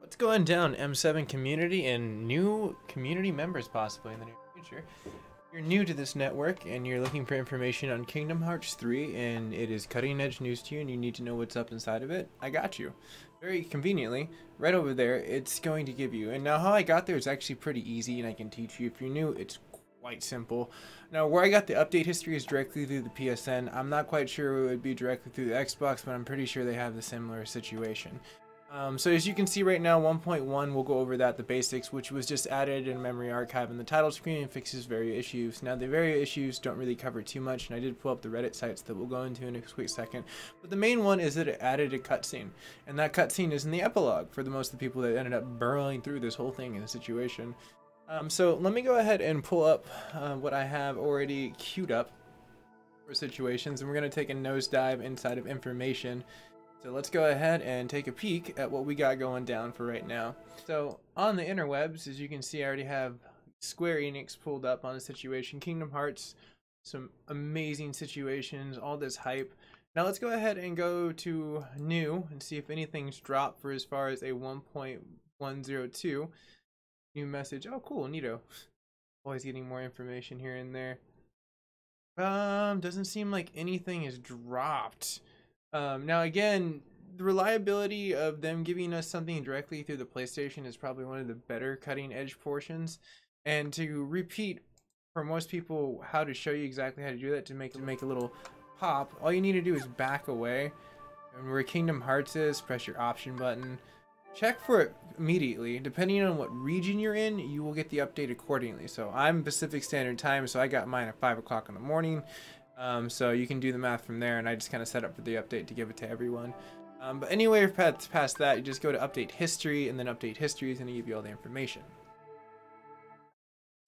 What's going down, M7 community and new community members possibly in the near future? If you're new to this network and you're looking for information on Kingdom Hearts 3 and it is cutting edge news to you and you need to know what's up inside of it, I got you. Very conveniently, right over there, it's going to give you. And now how I got there is actually pretty easy and I can teach you. If you're new, it's quite simple. Now where I got the update history is directly through the PSN. I'm not quite sure it would be directly through the Xbox, but I'm pretty sure they have the similar situation. So as you can see right now, 1.1, we'll go over that, the basics, which was just added in memory archive in the title screen and fixes various issues. Now the various issues don't really cover too much, and I did pull up the Reddit sites that we'll go into in a quick second. But the main one is that it added a cutscene, and that cutscene is in the epilogue for the most of the people that ended up burrowing through this whole thing in the situation. So let me go ahead and pull up what I have already queued up for situations, and we're going to take a nosedive inside of information. So let's go ahead and take a peek at what we got going down for right now. So on the interwebs, as you can see, I already have Square Enix pulled up on the situation. Kingdom Hearts, some amazing situations, all this hype. Now let's go ahead and go to new and see if anything's dropped for as far as a 1.102 new message. Oh, cool, neato. Always getting more information here and there. Doesn't seem like anything is dropped. Now again, the reliability of them giving us something directly through the PlayStation is probably one of the better cutting edge portions. And to repeat for most people how to show you exactly how to do that to make a little pop, all you need to do is back away. And where Kingdom Hearts is, press your option button. Check for it immediately. Depending on what region you're in, you will get the update accordingly. So I'm Pacific Standard Time, so I got mine at 5 o'clock in the morning. So you can do the math from there, and I just kind of set up for the update to give it to everyone. But anyway, past that, you just go to update history, and then update history is going to give you all the information.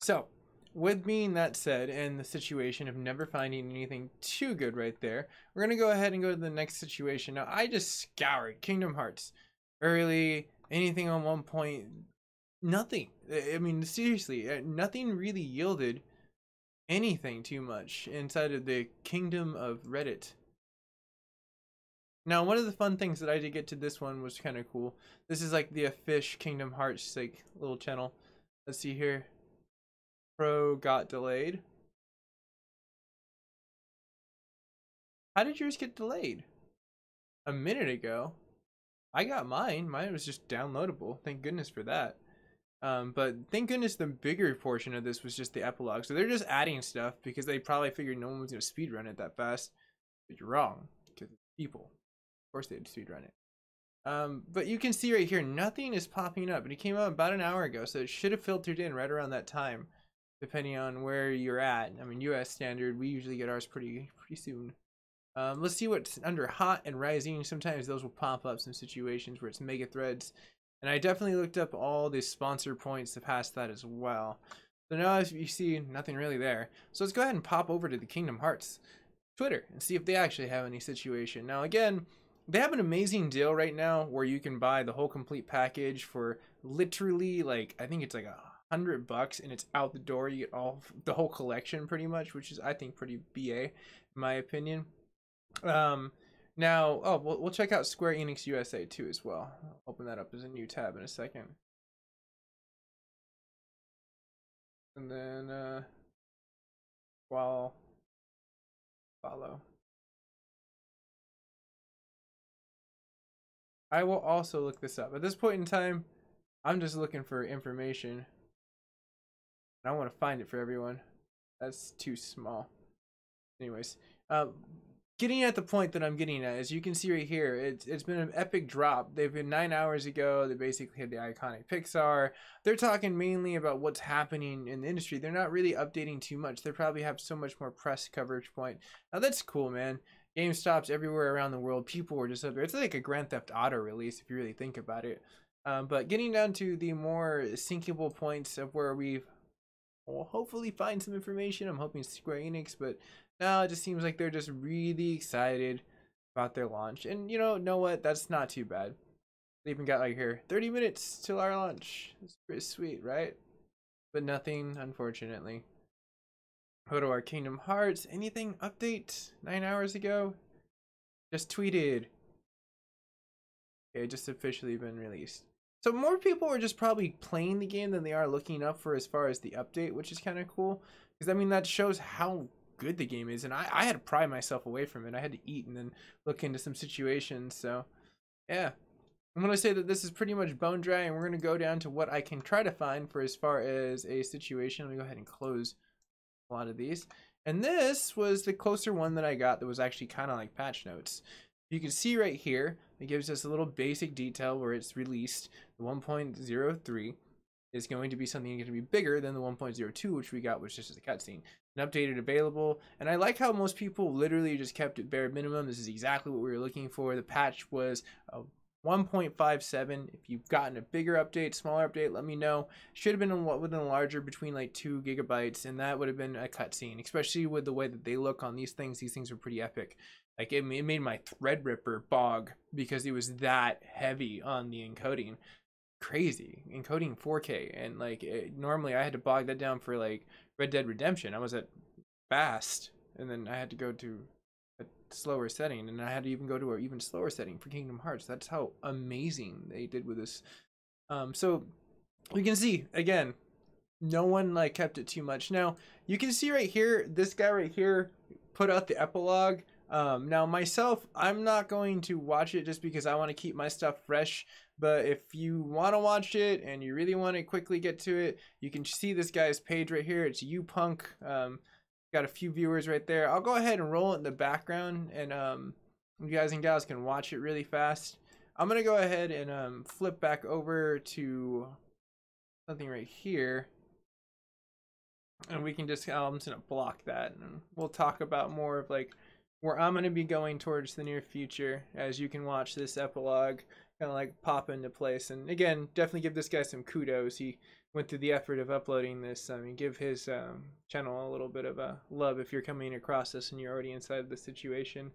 So with being that said, and the situation of never finding anything too good right there, we're going to go ahead and go to the next situation. Now I just scoured Kingdom Hearts early, anything on 1 point, nothing. I mean, seriously, nothing really yielded anything too much inside of the kingdom of Reddit. Now one of the fun things that I did get to this one was kind of cool. This is like the official Kingdom Hearts like little channel. Let's see here. Pro got delayed. How did yours get delayed? A minute ago. I got mine. Mine was just downloadable. Thank goodness for that. But thank goodness the bigger portion of this was just the epilogue. So they're just adding stuff because they probably figured no one was going to speedrun it that fast. But you're wrong, because people. Of course they'd speedrun it. But you can see right here, nothing is popping up. And it came out about an hour ago, so it should have filtered in right around that time, depending on where you're at. I mean, US standard, we usually get ours pretty soon. Let's see what's under hot and rising. Sometimes those will pop up some situations where it's mega threads. And I definitely looked up all the sponsor points to pass that as well. So now as you see, nothing really there. So let's go ahead and pop over to the Kingdom Hearts Twitter and see if they actually have any situation. Now again, they have an amazing deal right now where you can buy the whole complete package for literally like, I think it's like $100 and it's out the door. You get the whole collection pretty much, which is I think pretty BA in my opinion. Now, oh, we'll check out Square Enix USA too as well. I'll open that up as a new tab in a second. And then, follow. I will also look this up. At this point in time, I'm just looking for information. I want to find it for everyone. That's too small. Anyways, getting at the point that I'm getting at, as you can see right here, it's been an epic drop. They've been 9 hours ago. They basically had the iconic Pixar. They're talking mainly about what's happening in the industry. They're not really updating too much. They probably have so much more press coverage point. Now that's cool, man. GameStops everywhere around the world. People were just up there. It's like a Grand Theft Auto release if you really think about it. But getting down to the more sinkable points of where we've will hopefully find some information. I'm hoping Square Enix, but now it just seems like they're just really excited about their launch. And you know what? That's not too bad. They even got like here 30 minutes till our launch. It's pretty sweet, right? But nothing, unfortunately. Go to our Kingdom Hearts. Anything update 9 hours ago? Just tweeted. Okay, just officially been released. So more people are just probably playing the game than they are looking up for as far as the update, which is kind of cool. Because, I mean, that shows how good the game is. And I had to pry myself away from it. I had to eat and then look into some situations. So, yeah. I'm going to say that this is pretty much bone dry. And we're going to go down to what I can try to find for as far as a situation. Let me go ahead and close a lot of these. And this was the closer one that I got that was actually kind of like patch notes. You can see right here, it gives us a little basic detail where it's released. The 1.03 is going to be something going to be bigger than the 1.02, which we got, which is just a cutscene. An updated available, and I like how most people literally just kept it bare minimum. This is exactly what we were looking for. The patch was 1.57. If you've gotten a bigger update, smaller update, let me know. Should have been within a larger, between like 2 gigabytes, and that would have been a cutscene, especially with the way that they look on these things. These things are pretty epic. Like it made my Threadripper bog because it was that heavy on the encoding. Crazy encoding 4K, and like normally I had to bog that down for like Red Dead Redemption. I was at fast, and then I had to go to a slower setting, and I had to even go to an even slower setting for Kingdom Hearts. That's how amazing they did with this. So you can see again, no one like kept it too much. Now you can see right here, this guy right here put out the epilogue. Now myself, I'm not going to watch it just because I want to keep my stuff fresh. But if you want to watch it and you really want to quickly get to it, you can see this guy's page right here. It's YouPunk. Got a few viewers right there. I'll go ahead and roll it in the background, and you guys and gals can watch it really fast. I'm gonna go ahead and flip back over to something right here, and we can just I'm just gonna block that, and we'll talk about more of like where I'm gonna be going towards the near future as you can watch this epilogue kind of like pop into place. And again, definitely give this guy some kudos. He went through the effort of uploading this. I mean, give his channel a little bit of a love if you're coming across this and you're already inside the situation.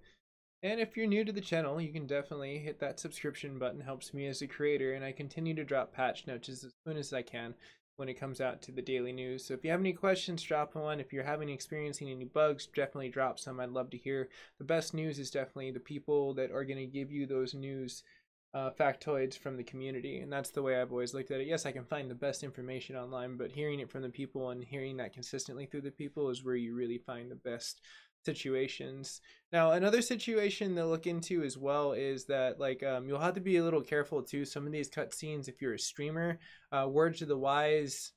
And if you're new to the channel, you can definitely hit that subscription button. It helps me as a creator, and I continue to drop patch notes as soon as I can when it comes out to the daily news. So if you have any questions, drop one. If you're experiencing any bugs, definitely drop some. I'd love to hear. The best news is definitely the people that are going to give you those news factoids from the community, and that's the way I've always looked at it. Yes, I can find the best information online, but hearing it from the people and hearing that consistently through the people is where you really find the best situations. Now, another situation to look into as well is that like you'll have to be a little careful too. Some of these cutscenes, if you're a streamer, word to the wise,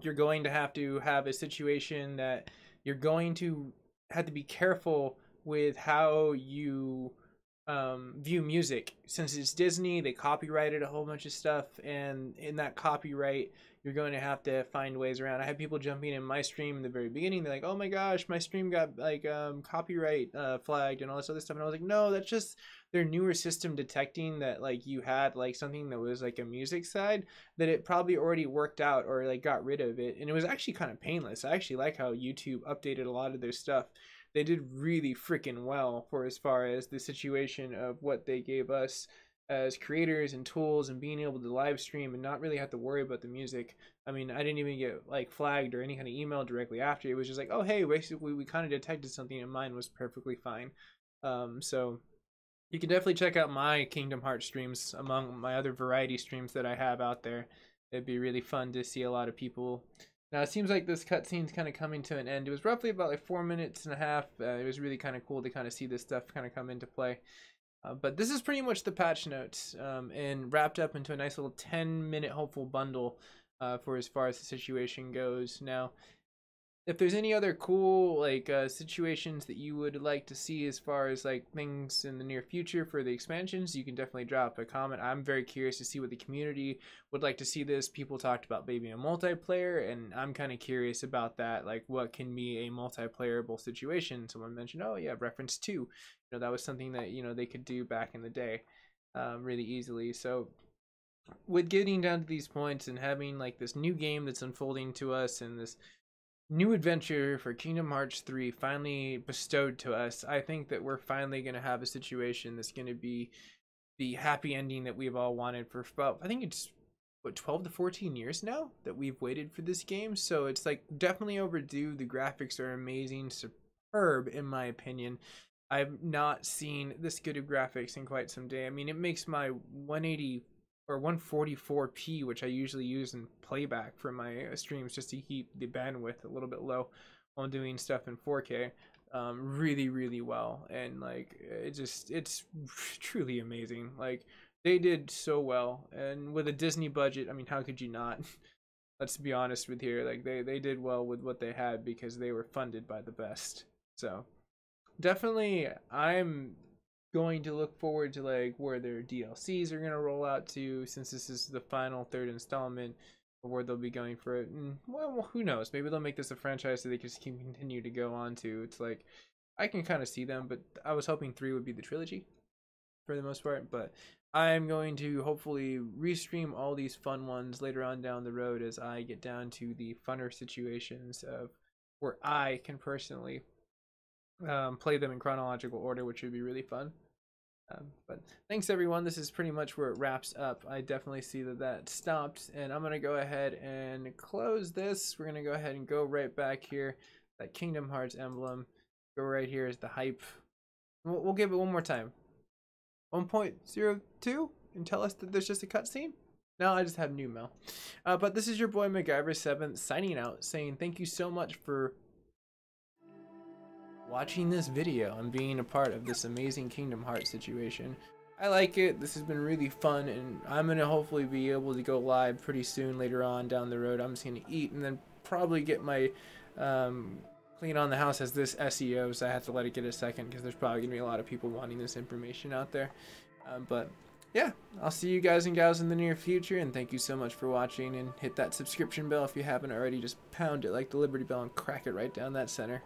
you're going to have a situation that you're going to have to be careful with how you view music. Since it's Disney, they copyrighted a whole bunch of stuff, and in that copyright you're going to have to find ways around. I had people jumping in my stream in the very beginning. They're like, oh my gosh, my stream got like copyright flagged and all this other stuff, and I was like, no, that's just their newer system detecting that like you had like something that was like a music side that it probably already worked out or like got rid of it, and it was actually kind of painless. I actually like how YouTube updated a lot of their stuff. They did really freaking well for as far as the situation of what they gave us as creators and tools and being able to live stream and not really have to worry about the music. I mean, I didn't even get like flagged or any kind of email directly after. It was just like, oh hey, basically we kind of detected something and mine was perfectly fine. So you can definitely check out my Kingdom Hearts streams among my other variety streams that I have out there. It'd be really fun to see a lot of people. Now it seems like this cutscene's kind of coming to an end. It was roughly about like 4 minutes and a half. It was really kind of cool to kind of see this stuff kind of come into play. But this is pretty much the patch notes and wrapped up into a nice little 10-minute hopeful bundle for as far as the situation goes. Now, if there's any other cool like situations that you would like to see as far as like things in the near future for the expansions, you can definitely drop a comment. I'm very curious to see what the community would like to see this. People talked about maybe a multiplayer, and I'm kind of curious about that, like what can be a multiplayerable situation. Someone mentioned, oh yeah, reference 2. You know, that was something that, you know, they could do back in the day really easily. So with getting down to these points and having like this new game that's unfolding to us and this new adventure for Kingdom Hearts 3 finally bestowed to us, I think that we're finally going to have a situation that's going to be the happy ending that we've all wanted for about, I think it's what, 12 to 14 years now that we've waited for this game. So it's like definitely overdue. The graphics are amazing, superb in my opinion. I've not seen this good of graphics in quite some day. I mean, it makes my 180 or 144p, which I usually use in playback for my streams just to keep the bandwidth a little bit low while doing stuff in 4K. Really, really well, and like it's truly amazing. Like they did so well, and with a Disney budget, I mean, how could you not? Let's be honest with here. Like they did well with what they had because they were funded by the best. So definitely, I'm going to look forward to like where their DLCs are gonna roll out to, since this is the final third installment, or where they'll be going for it. And well, who knows? Maybe they'll make this a franchise so they can continue to go on to. It's like I can kind of see them, but I was hoping 3 would be the trilogy for the most part. But I'm going to hopefully restream all these fun ones later on down the road as I get down to the funner situations of where I can personally play them in chronological order, which would be really fun. But thanks everyone. This is pretty much where it wraps up. I definitely see that stopped, and I'm gonna go ahead and close this. We're gonna go ahead and go right back here. That Kingdom Hearts emblem. Go right here is the hype. We'll give it one more time. 1.02 and tell us that there's just a cutscene. No, I just have new mail. But this is your boy MacGyver7 signing out, saying thank you so much for watching this video and being a part of this amazing Kingdom Hearts situation. I like it. This has been really fun, and I'm gonna hopefully be able to go live pretty soon later on down the road. I'm just gonna eat and then probably get my clean on the house as this SEO, so I have to let it get a second because there's probably gonna be a lot of people wanting this information out there. But yeah, I'll see you guys and gals in the near future, and thank you so much for watching, and hit that subscription bell if you haven't already. Just pound it like the Liberty Bell and crack it right down that center.